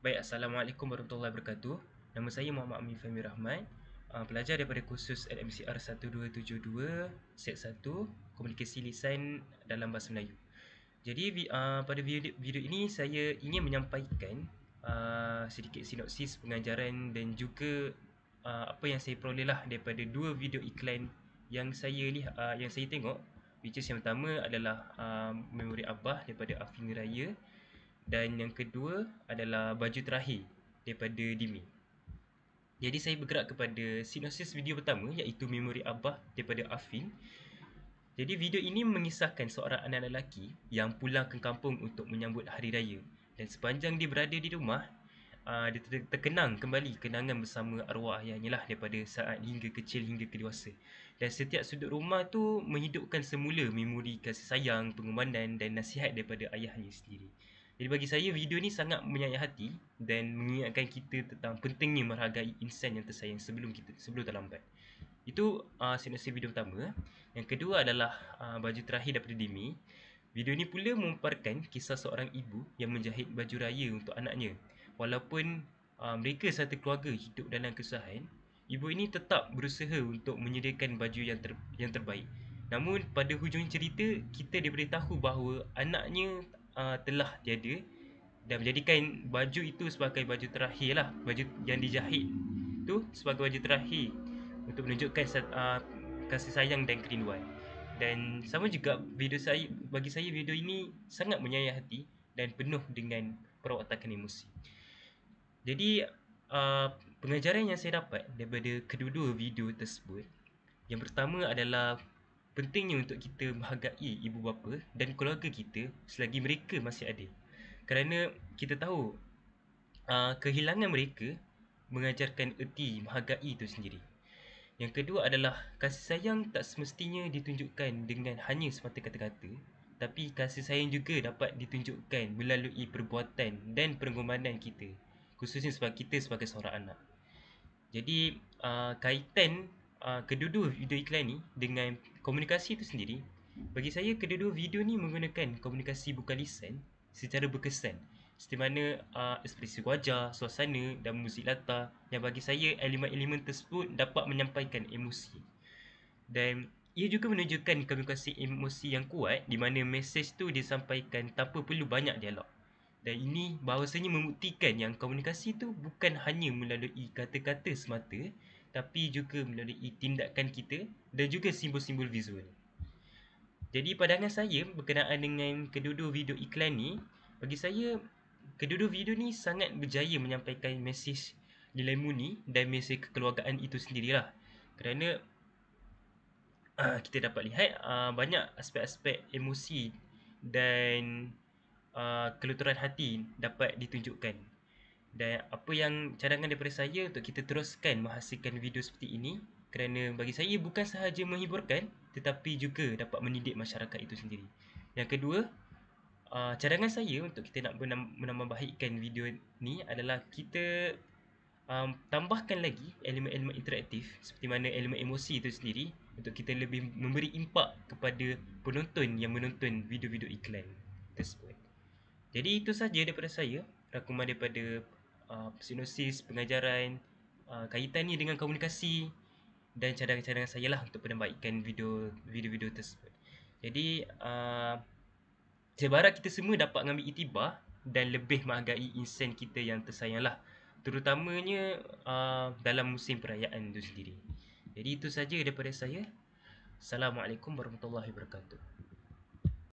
Baik, Assalamualaikum warahmatullahi wabarakatuh. Nama saya Muhammad Amin Fahmi Rahman, pelajar daripada kursus LMCR 1272, Set 1, Komunikasi Lisan dalam Bahasa Melayu. Jadi pada video ini saya ingin menyampaikan sedikit sinopsis pengajaran dan juga apa yang saya peroleh lah daripada dua video iklan yang saya tengok, which is yang pertama adalah Memori Abah daripada Afing Raya, dan yang kedua adalah Baju Terakhir daripada Dimi. Jadi saya bergerak kepada sinopsis video pertama, iaitu Memori Abah daripada Afin. Jadi video ini mengisahkan seorang anak lelaki yang pulang ke kampung untuk menyambut hari raya, dan sepanjang dia berada di rumah, dia terkenang kembali kenangan bersama arwah ayahnya lah, daripada saat hingga kecil hingga ke dewasa. Dan setiap sudut rumah tu menghidupkan semula memori kasih sayang, pengorbanan dan nasihat daripada ayahnya sendiri. Jadi bagi saya video ni sangat menyayat hati dan mengingatkan kita tentang pentingnya menghargai insan yang tersayang sebelum terlambat. Itu sinopsis video pertama. Yang kedua adalah Baju Terakhir daripada Dimi. Video ni pula memaparkan kisah seorang ibu yang menjahit baju raya untuk anaknya. Walaupun mereka satu keluarga hidup dalam kesusahan, ibu ini tetap berusaha untuk menyediakan baju yang terbaik. Namun pada hujung cerita, kita diberitahu bahawa anaknya telah tiada, dan menjadikan baju itu sebagai baju terakhir lah, baju yang dijahit tu sebagai baju terakhir untuk menunjukkan kasih sayang dan kerinduan. Dan sama juga bagi saya video ini sangat menyayat hati dan penuh dengan perwatakan emosi. Jadi pengajaran yang saya dapat daripada kedua-dua video tersebut, yang pertama adalah pentingnya untuk kita menghargai ibu bapa dan keluarga kita selagi mereka masih ada. Kerana kita tahu kehilangan mereka mengajarkan erti menghargai itu sendiri. Yang kedua adalah kasih sayang tak semestinya ditunjukkan dengan hanya semata kata-kata, tapi kasih sayang juga dapat ditunjukkan melalui perbuatan dan pengorbanan kita, khususnya kita sebagai seorang anak. Jadi kaitan kedua-dua video iklan ni dengan komunikasi itu sendiri, bagi saya kedua-dua video ni menggunakan komunikasi bukan lisan secara berkesan, seperti mana ekspresi wajah, suasana dan muzik latar, yang bagi saya elemen-elemen tersebut dapat menyampaikan emosi. Dan ia juga menunjukkan komunikasi emosi yang kuat, di mana mesej tu disampaikan tanpa perlu banyak dialog. Dan ini bahawasanya membuktikan yang komunikasi tu bukan hanya melalui kata-kata semata, tapi juga melalui tindakan kita dan juga simbol-simbol visual. Jadi pandangan saya berkenaan dengan kedua-dua video iklan ni, bagi saya kedua-dua video ni sangat berjaya menyampaikan mesej nilai murni dan mesej kekeluargaan itu sendirilah. Kerana kita dapat lihat banyak aspek-aspek emosi dan keluturan hati dapat ditunjukkan. Dan apa yang cadangan daripada saya untuk kita teruskan menghasilkan video seperti ini, kerana bagi saya bukan sahaja menghiburkan tetapi juga dapat mendidik masyarakat itu sendiri. Yang kedua, cadangan saya untuk kita nak menambahbaikkan video ni adalah kita tambahkan lagi elemen-elemen interaktif seperti mana elemen emosi itu sendiri, untuk kita lebih memberi impak kepada penonton yang menonton video-video iklan tersebut. Jadi itu saja daripada saya, rangkuman daripada sinopsis pengajaran kaitannya dengan komunikasi dan cadangan-cadangan saya lah untuk penambahbaikan video-video tersebut. Jadi saya berharap kita semua dapat mengambil iktibar dan lebih menghargai insan kita yang tersayang lah, terutamanya dalam musim perayaan itu sendiri. Jadi itu saja daripada saya. Assalamualaikum warahmatullahi wabarakatuh.